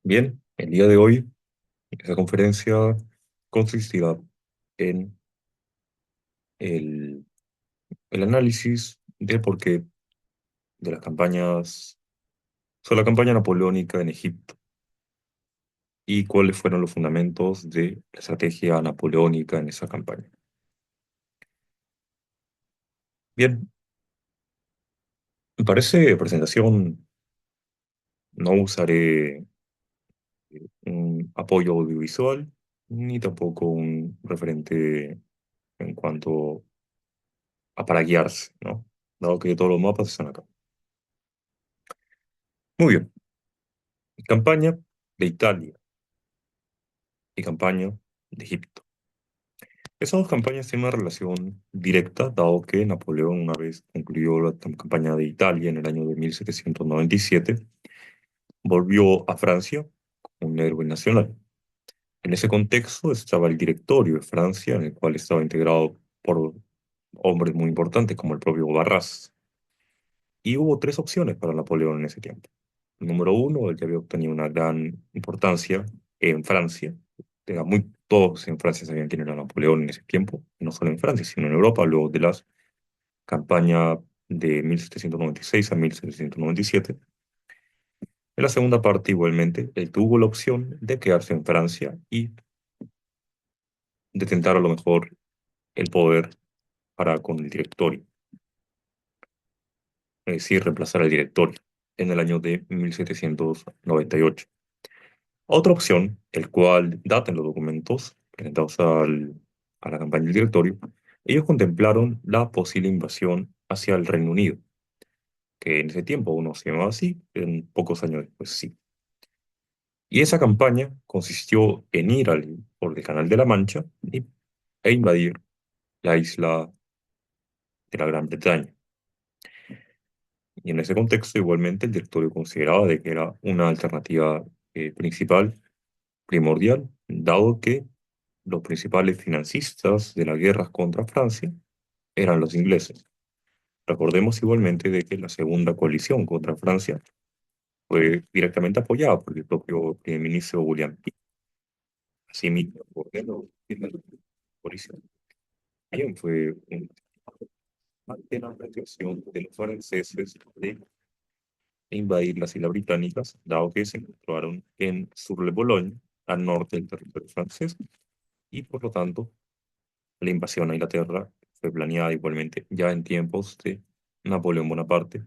Bien, el día de hoy, esa conferencia consistirá en el, el análisis del porqué de las campañas, sobre la campaña napoleónica en Egipto y cuáles fueron los fundamentos de la estrategia napoleónica en esa campaña. Bien, para esa presentación no usaré un apoyo audiovisual ni tampoco un referente en cuanto a para guiarse, ¿no? Dado que todos los mapas están acá. Muy bien. Campaña de Italia y campaña de Egipto. Esas dos campañas tienen una relación directa, dado que Napoleón, una vez concluyó la campaña de Italia en el año de 1797, volvió a Francia como un héroe nacional. En ese contexto estaba el directorio de Francia, en el cual estaba integrado por hombres muy importantes como el propio Barras. Y hubo tres opciones para Napoleón en ese tiempo. Número uno, él ya había obtenido una gran importancia en Francia. Todos en Francia sabían quién era Napoleón en ese tiempo, y no solo en Francia, sino en Europa, luego de las campañas de 1796 a 1797. En la segunda parte, igualmente, él tuvo la opción de quedarse en Francia y de tentar a lo mejor el poder para con el directorio, es decir, reemplazar al directorio en el año de 1798. Otra opción, el cual data en los documentos presentados a la campaña del directorio, ellos contemplaron la posible invasión hacia el Reino Unido, que en ese tiempo uno se llamaba así, en pocos años después sí. Y esa campaña consistió en ir por el Canal de la Mancha e invadir la isla de la Gran Bretaña. Y en ese contexto, igualmente, el directorio consideraba de que era una alternativa principal, primordial, dado que los principales financistas de las guerras contra Francia eran los ingleses. Recordemos igualmente de que la segunda coalición contra Francia fue directamente apoyada por el propio primer ministro William Pitt. Asimismo, por la coalición también fue ante la pretensión de los franceses de invadir las islas británicas, dado que se encontraron en Sur-le-Boulogne, al norte del territorio francés, y por lo tanto la invasión a Inglaterra fue planeada igualmente ya en tiempos de Napoleón Bonaparte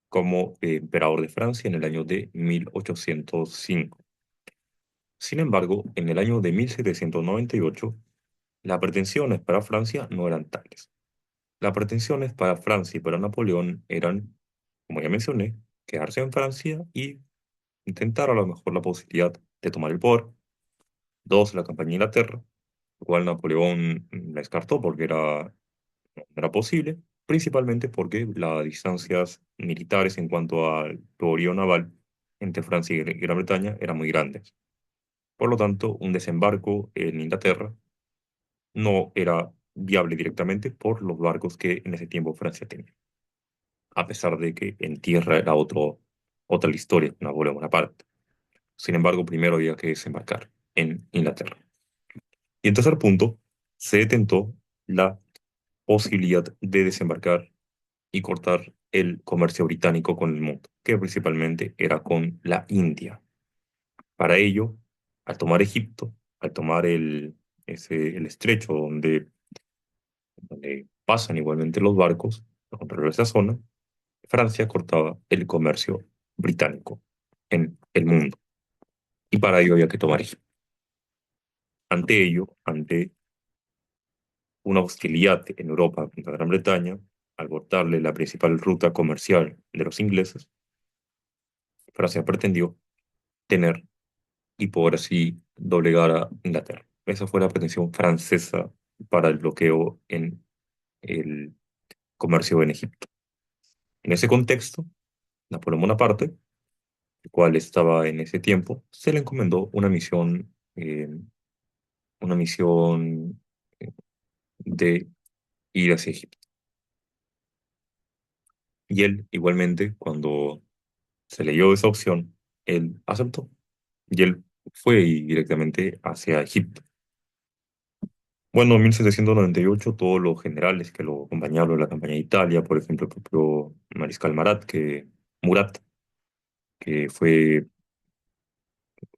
como emperador de Francia en el año de 1805. Sin embargo, en el año de 1798, las pretensiones para Francia no eran tales. Las pretensiones para Francia y para Napoleón eran, como ya mencioné, quedarse en Francia y intentar a lo mejor la posibilidad de tomar el poder. Dos, la campaña de Inglaterra, lo cual Napoleón la descartó porque no era posible, principalmente porque las distancias militares en cuanto al poderío naval entre Francia y Gran Bretaña eran muy grandes. Por lo tanto, un desembarco en Inglaterra no era viable directamente por los barcos que en ese tiempo Francia tenía, a pesar de que en tierra era otra la historia, Napoleón Bonaparte. Sin embargo, primero había que desembarcar en Inglaterra. Y en tercer punto, se tentó la posibilidad de desembarcar y cortar el comercio británico con el mundo, que principalmente era con la India. Para ello, al tomar Egipto, al tomar el estrecho donde pasan igualmente los barcos, a controlar esa zona, Francia cortaba el comercio británico en el mundo. Y para ello había que tomar Egipto. Ante ello, ante una hostilidad en Europa contra Gran Bretaña, al cortarle la principal ruta comercial de los ingleses, Francia pretendió tener y poder así doblegar a Inglaterra. Esa fue la pretensión francesa para el bloqueo en el comercio en Egipto. En ese contexto, Napoleón Bonaparte, el cual estaba en ese tiempo, se le encomendó una misión de ir hacia Egipto. Y él, igualmente, cuando se leyó esa opción, él aceptó. y él fue directamente hacia Egipto. Bueno, en 1798 todos los generales que lo acompañaron en la campaña de Italia, por ejemplo, el propio Mariscal Murat, que fue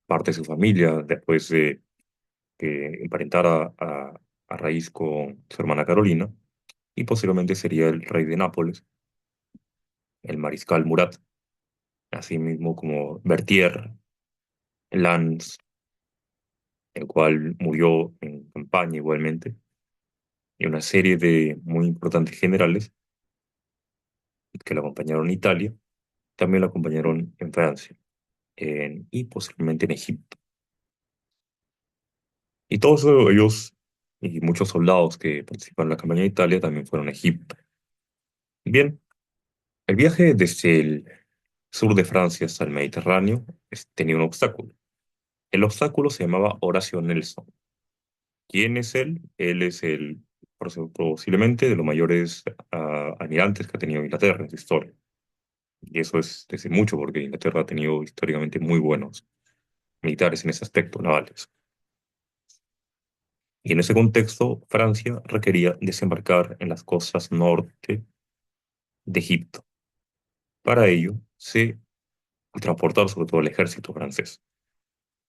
parte de su familia después de que emparentara a raíz con su hermana Carolina, y posteriormente sería el rey de Nápoles, el Mariscal Murat, así mismo como Berthier, Lannes, el cual murió en campaña igualmente, y una serie de muy importantes generales que lo acompañaron en Italia, también lo acompañaron en Francia y posiblemente en Egipto. Y todos ellos y muchos soldados que participaron en la campaña de Italia también fueron a Egipto. Bien, el viaje desde el sur de Francia hasta el Mediterráneo tenía un obstáculo. El obstáculo se llamaba Horacio Nelson. ¿Quién es él? Él es posiblemente de los mayores almirantes que ha tenido Inglaterra en su historia. Y eso es desde mucho, porque Inglaterra ha tenido históricamente muy buenos militares en ese aspecto, navales. Y en ese contexto, Francia requería desembarcar en las costas norte de Egipto. Para ello, y transportar sobre todo el ejército francés.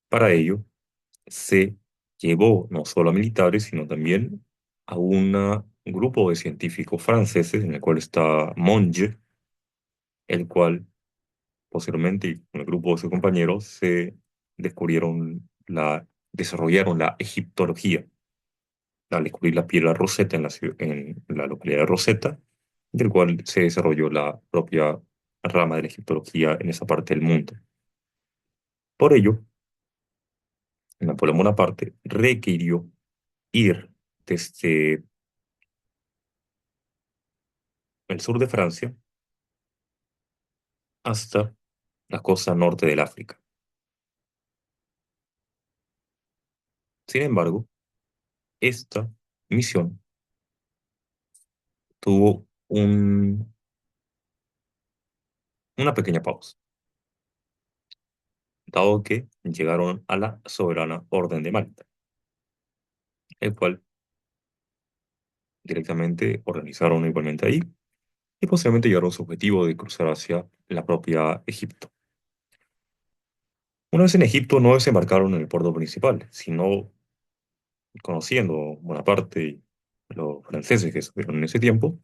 Para ello, se llevó no solo a militares, sino también a un grupo de científicos franceses, en el cual está Monge, el cual posteriormente, y con el grupo de sus compañeros, desarrollaron la egiptología al descubrir la piedra Rosetta en la localidad de Rosetta, del cual se desarrolló la propia rama de la egiptología en esa parte del mundo. Por ello, Napoleón Bonaparte requirió ir desde el sur de Francia hasta la costa norte del África. Sin embargo, esta misión tuvo una pequeña pausa, dado que llegaron a la soberana Orden de Malta, el cual directamente organizaron igualmente ahí y posteriormente llegaron a su objetivo de cruzar hacia la propia Egipto. Una vez en Egipto no desembarcaron en el puerto principal, sino conociendo Bonaparte y los franceses que estuvieron en ese tiempo,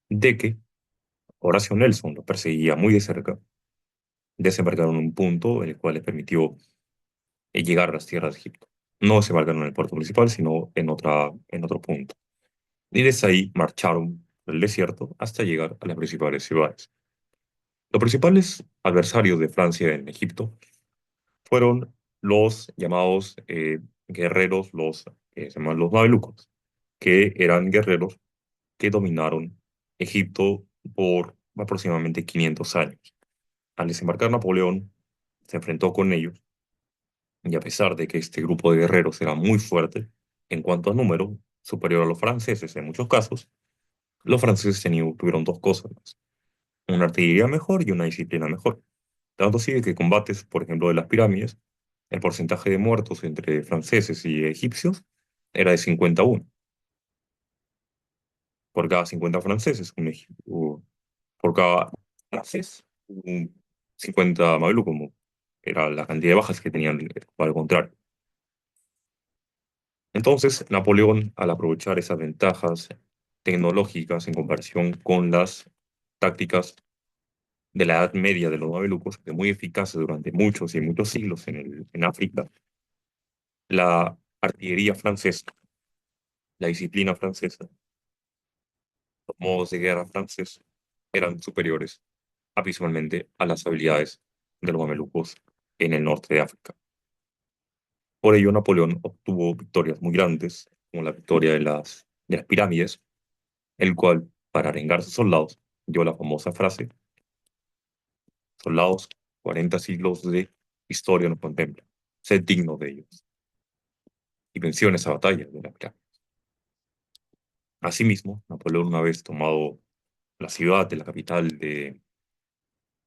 de que Horacio Nelson los perseguía muy de cerca, desembarcaron en un punto en el cual les permitió llegar a las tierras de Egipto. No desembarcaron en el puerto principal, sino en otro punto. Y desde ahí marcharon por el desierto hasta llegar a las principales ciudades. Los principales adversarios de Francia en Egipto fueron los llamados guerreros, se llaman los mamelucos, que eran guerreros que dominaron Egipto por aproximadamente 500 años. Al desembarcar Napoleón, se enfrentó con ellos, y a pesar de que este grupo de guerreros era muy fuerte, en cuanto a número, superior a los franceses en muchos casos, los franceses tuvieron dos cosas más: una artillería mejor y una disciplina mejor. Tanto así que combates, por ejemplo, de las pirámides, el porcentaje de muertos entre franceses y egipcios era de 51. Por cada 50 franceses, por cada francés, un 50 mamelucos, como era la cantidad de bajas que tenían, al contrario. Entonces, Napoleón, al aprovechar esas ventajas tecnológicas en comparación con las tácticas de la Edad Media de los mamelucos, que muy eficaces durante muchos y muchos siglos en África, la artillería francesa, la disciplina francesa, los modos de guerra franceses eran superiores abismalmente a las habilidades de los mamelucos en el norte de África. Por ello, Napoleón obtuvo victorias muy grandes, como la victoria de las pirámides, el cual, para arengar a sus soldados, dio la famosa frase: soldados, 40 siglos de historia nos contemplan, sed digno de ellos. Y venció en esa batalla de la pirámide. Asimismo, Napoleón, una vez tomado la ciudad de la capital del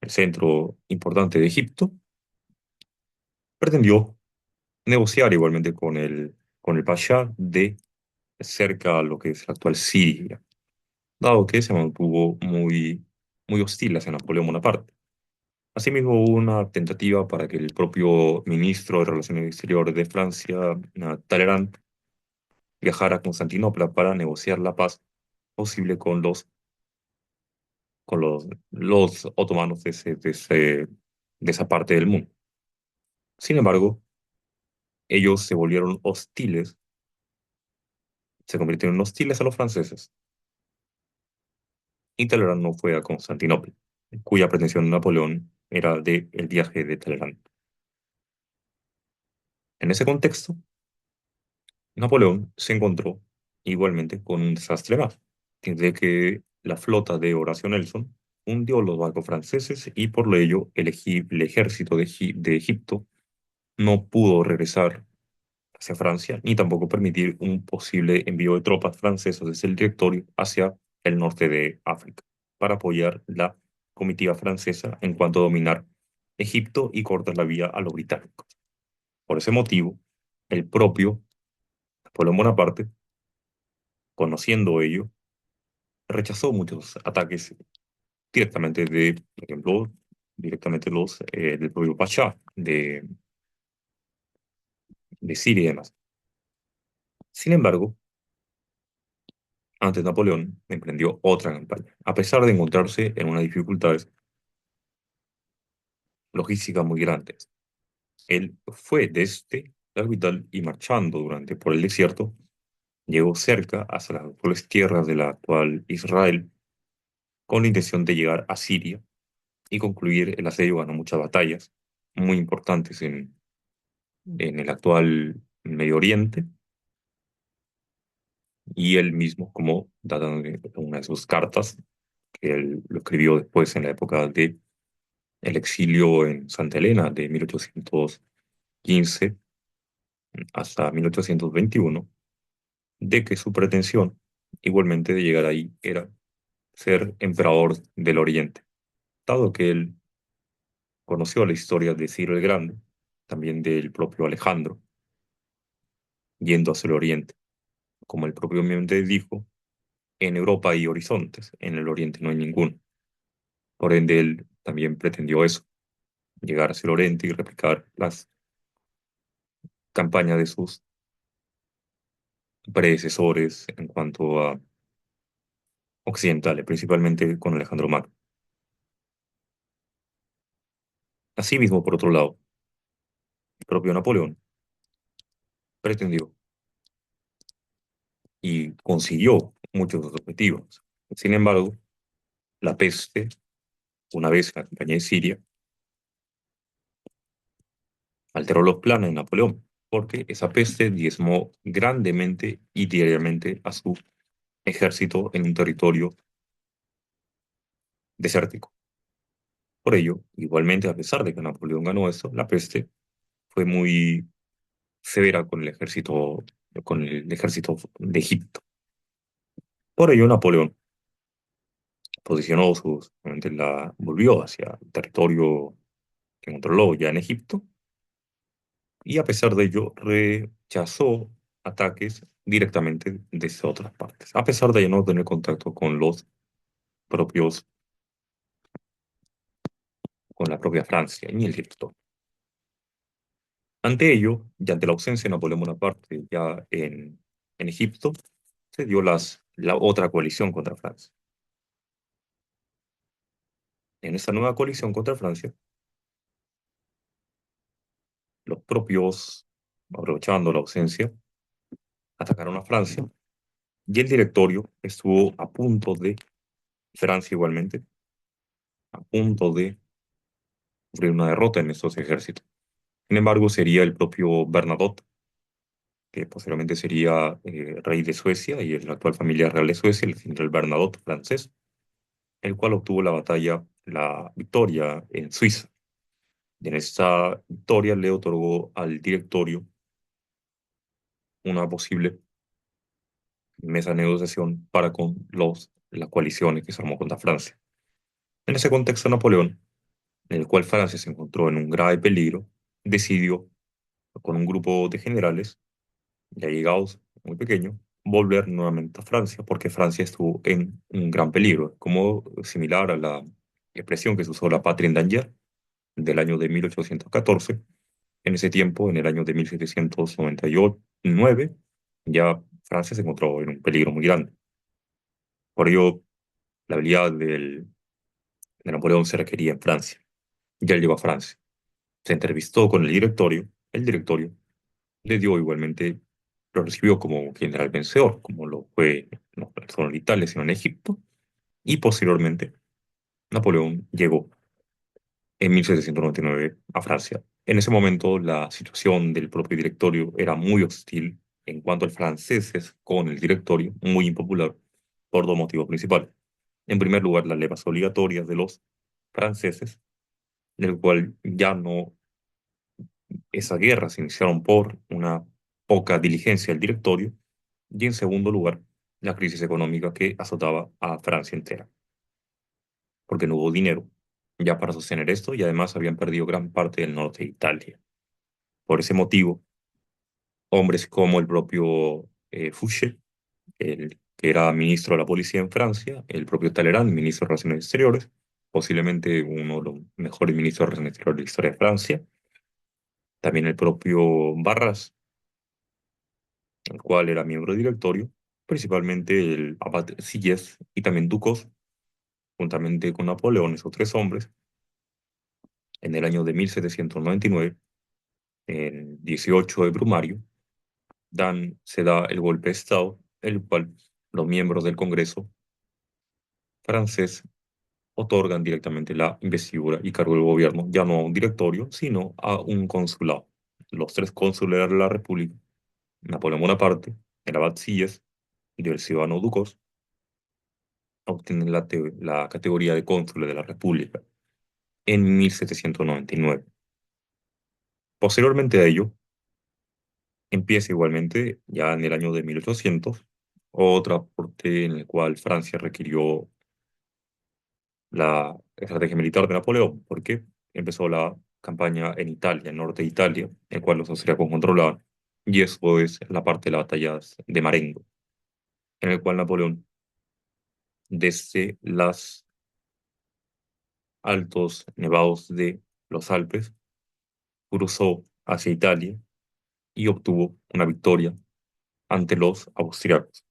centro importante de Egipto, pretendió negociar igualmente con el Pasha de cerca a lo que es la actual Siria, dado que se mantuvo muy hostil hacia Napoleón Bonaparte. Asimismo, hubo una tentativa para que el propio ministro de Relaciones Exteriores de Francia, Talleyrand, viajara a Constantinopla para negociar la paz posible con los otomanos de esa parte del mundo. Sin embargo, ellos se volvieron hostiles, se convirtieron en hostiles a los franceses, y Talleyrand no fue a Constantinopla, cuya pretensión de Napoleón era de el viaje de Talleyrand. En ese contexto, Napoleón se encontró igualmente con un desastre más, de que la flota de Horacio Nelson hundió los barcos franceses y por ello el ejército de Egipto no pudo regresar hacia Francia ni tampoco permitir un posible envío de tropas francesas desde el Directorio hacia el norte de África para apoyar la comitiva francesa en cuanto a dominar Egipto y cortar la vía a los británicos. Por ese motivo, el propio Napoleón Bonaparte, conociendo ello, rechazó muchos ataques directamente por ejemplo, directamente del propio Pasha de Siria y demás. Sin embargo, antes Napoleón emprendió otra campaña, a pesar de encontrarse en unas dificultades logísticas muy grandes. Él fue desde la capital y marchando por el desierto, llegó cerca hasta las actuales tierras de la actual Israel con la intención de llegar a Siria y concluir el asedio. Ganó muchas batallas muy importantes en el actual Medio Oriente, y él mismo, como dada una de sus cartas, que él lo escribió después en la época de el exilio en Santa Elena de 1815 hasta 1821, de que su pretensión igualmente de llegar ahí era ser emperador del Oriente, dado que él conoció la historia de Ciro el Grande, también del propio Alejandro, yendo hacia el Oriente. Como él propiamente dijo, en Europa hay horizontes, en el Oriente no hay ninguno. Por ende, él también pretendió eso, llegar hacia el Oriente y replicar las campañas de sus predecesores en cuanto a occidentales, principalmente con Alejandro Magno. Asimismo, por otro lado, el propio Napoleón pretendió y consiguió muchos de sus objetivos. Sin embargo, la peste, una vez en la campaña de Siria, alteró los planes de Napoleón, porque esa peste diezmó grandemente y diariamente a su ejército en un territorio desértico. Por ello, igualmente, a pesar de que Napoleón ganó esto, la peste fue muy severa con el ejército de Egipto. Por ello, Napoleón obviamente volvió hacia el territorio que controló ya en Egipto, y a pesar de ello rechazó ataques directamente desde otras partes, a pesar de ya no tener contacto con propios, con la propia Francia ni el Egipto. Ante ello, y ante la ausencia de Napoleón Bonaparte ya en Egipto, se dio la otra coalición contra Francia. En esta nueva coalición contra Francia, los propios, aprovechando la ausencia, atacaron a Francia, y el directorio estuvo a punto de, Francia igualmente, a punto de sufrir una derrota en estos ejércitos. Sin embargo, sería el propio Bernadotte, que posteriormente sería rey de Suecia y la actual familia real de Suecia, el general Bernadotte francés, el cual obtuvo la victoria en Suiza. Y en esta victoria le otorgó al directorio una posible mesa de negociación para con las coaliciones que se armó contra Francia. En ese contexto, Napoleón, en el cual Francia se encontró en un grave peligro, decidió, con un grupo de generales, ya llegados muy pequeños, volver nuevamente a Francia, porque Francia estuvo en un gran peligro, como similar a la expresión que se usó la patria en danger del año de 1814. En ese tiempo, en el año de 1799, ya Francia se encontró en un peligro muy grande. Por ello, la habilidad de Napoleón se requería en Francia. Ya él llegó a Francia, se entrevistó con el directorio le dio igualmente, lo recibió como general vencedor, como lo fue no solo en Italia, sino en Egipto, y posteriormente Napoleón llegó en 1799 a Francia. En ese momento la situación del propio directorio era muy hostil en cuanto al franceses con el directorio, muy impopular, por dos motivos principales. En primer lugar, las levas obligatorias de los franceses, del cual ya no, esas guerras se iniciaron por una poca diligencia del directorio, y en segundo lugar, la crisis económica que azotaba a Francia entera, porque no hubo dinero ya para sostener esto y además habían perdido gran parte del norte de Italia. Por ese motivo, hombres como el propio Fouché, el que era ministro de la policía en Francia, el propio Talleyrand, ministro de Relaciones Exteriores, posiblemente uno de los mejores ministros de Relaciones Exteriores de la historia de Francia, también el propio Barras, el cual era miembro del directorio, principalmente el abad Sieyès y también Ducos, juntamente con Napoleón, esos tres hombres, en el año de 1799, el 18 de Brumario, se da el golpe de Estado, el cual los miembros del Congreso francés otorgan directamente la investidura y cargo del gobierno, ya no a un directorio, sino a un consulado. Los tres cónsules de la República, Napoleón Bonaparte, el abad Sieyès y el ciudadano Ducos, obtienen la categoría de cónsules de la República en 1799. Posteriormente a ello, empieza igualmente, ya en el año de 1800, otra aporte en el cual Francia requirió la estrategia militar de Napoleón, porque empezó la campaña en Italia, en norte de Italia, el cual los austríacos controlaban, y eso es la parte de las batallas de Marengo, en el cual Napoleón, desde los altos nevados de los Alpes, cruzó hacia Italia y obtuvo una victoria ante los austriacos,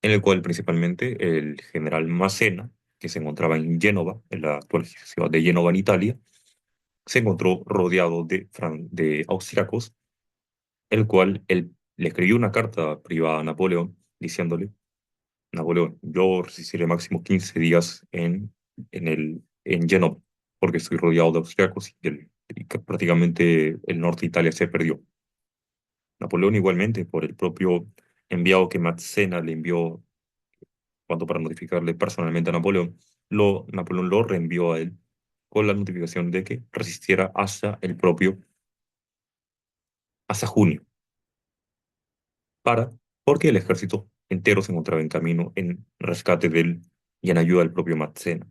en el cual principalmente el general Massena, que se encontraba en Génova, en la actual ciudad de Génova en Italia, se encontró rodeado de austriacos, el cual él le escribió una carta privada a Napoleón diciéndole: Napoleón, yo resistiré máximo 15 días en Génova, porque estoy rodeado de austriacos y que prácticamente el norte de Italia se perdió. Napoleón igualmente, por el propio enviado que Massena le envió cuanto para notificarle personalmente a Napoleón, Napoleón lo reenvió a él con la notificación de que resistiera hasta junio, porque el ejército entero se encontraba en camino en rescate de él y en ayuda del propio Mazzena.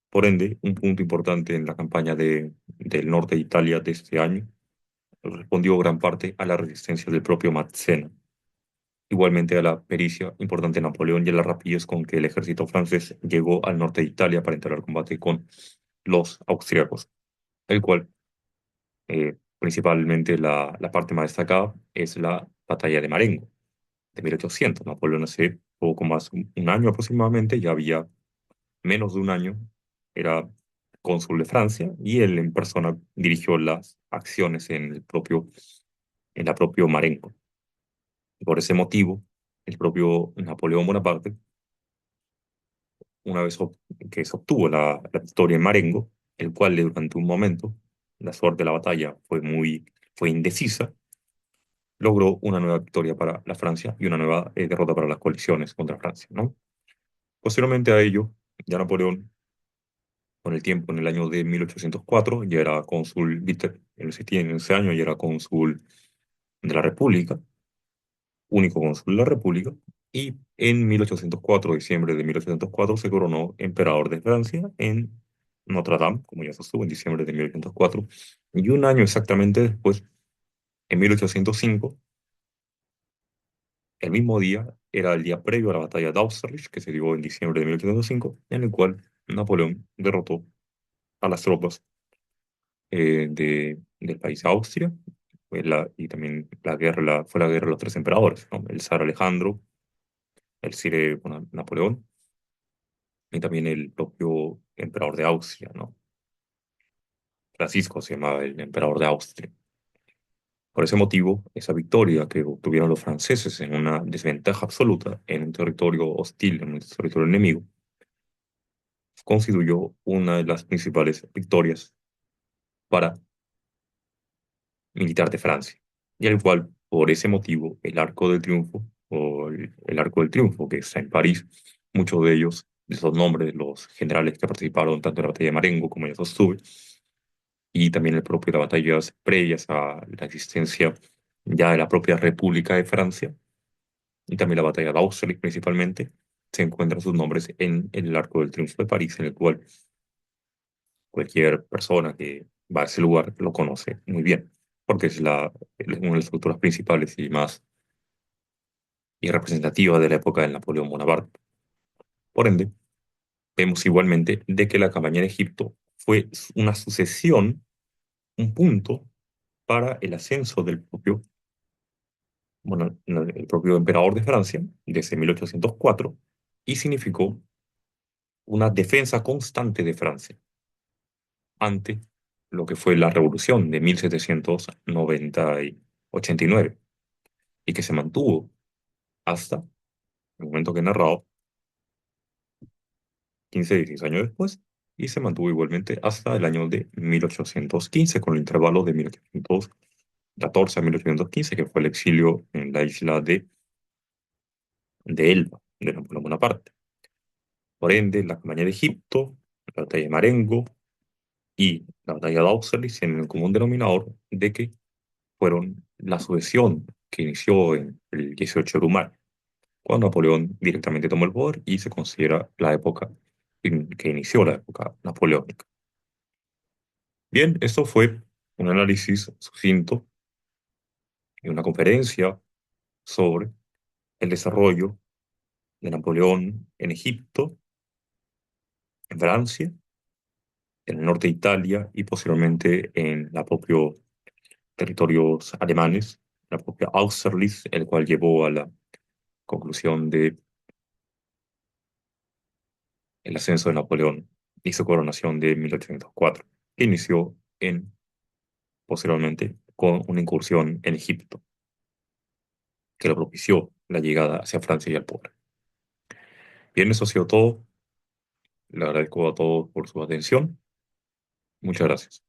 Por ende, un punto importante en la campaña del norte de Italia de este año respondió gran parte a la resistencia del propio Mazzena. Igualmente a la pericia importante de Napoleón y a la rapidez con que el ejército francés llegó al norte de Italia para entrar al combate con los austriacos, el cual principalmente la parte más destacada es la batalla de Marengo de 1800. Napoleón hace poco más, un año aproximadamente, ya había menos de un año, era cónsul de Francia y él en persona dirigió las acciones en la propio Marengo. Y por ese motivo, el propio Napoleón Bonaparte, una vez que se obtuvo la victoria en Marengo, el cual durante un momento la suerte de la batalla fue indecisa, logró una nueva victoria para la Francia y una nueva derrota para las coaliciones contra Francia, ¿no? Posteriormente a ello, ya Napoleón, con el tiempo, en el año de 1804, ya era cónsul, en ese año ya era cónsul de la República, único cónsul de la República, y en 1804, diciembre de 1804, se coronó emperador de Francia en Notre Dame, como ya se sostuvo en diciembre de 1804, Y un año exactamente después, en 1805, el mismo día, era el día previo a la batalla de Austerlitz, que se dio en diciembre de 1805, en el cual Napoleón derrotó a las tropas del país Austria, y también fue la guerra de los tres emperadores, ¿no? El zar Alejandro, el zar Napoleón, y también el propio emperador de Austria, ¿no? Francisco se llamaba el emperador de Austria. Por ese motivo, esa victoria que obtuvieron los franceses en una desventaja absoluta en un territorio hostil, en un territorio enemigo, constituyó una de las principales victorias para militar de Francia. Y al cual, por ese motivo, el Arco del Triunfo, o el Arco del Triunfo, que está en París, muchos de ellos, de esos nombres de los generales que participaron tanto en la batalla de Marengo como en la sostuve, y también el propio de las batallas previas a la existencia ya de la propia República de Francia, y también la batalla de Austerlitz principalmente, se encuentran sus nombres en el Arco del Triunfo de París, en el cual cualquier persona que va a ese lugar lo conoce muy bien, porque es una de las estructuras principales y más y representativa de la época de Napoleón Bonaparte. Por ende, vemos igualmente de que la campaña de Egipto fue una sucesión, un punto para el ascenso del propio, bueno, no, el propio emperador de Francia desde 1804 y significó una defensa constante de Francia ante lo que fue la revolución de 1789 y que se mantuvo hasta el momento que he narrado, 15, 16 años después, y se mantuvo igualmente hasta el año de 1815, con el intervalo de 1814 a 1815, que fue el exilio en la isla de Elba, de Napoleón Bonaparte. Por ende, la campaña de Egipto, la batalla de Marengo y la batalla de Austerlitz tienen el común denominador de que fueron la sucesión que inició en el 18 de Brumaire, cuando Napoleón directamente tomó el poder y se considera la época en que inició la época napoleónica. Bien, esto fue un análisis sucinto y una conferencia sobre el desarrollo de Napoleón en Egipto, en Francia, en el norte de Italia y posteriormente en los propios territorios alemanes, la propia Austerlitz, el cual llevó a la conclusión de el ascenso de Napoleón y su coronación de 1804, que inició posteriormente con una incursión en Egipto, que lo propició la llegada hacia Francia y al poder. Bien, eso ha sido todo. Le agradezco a todos por su atención. Muchas gracias.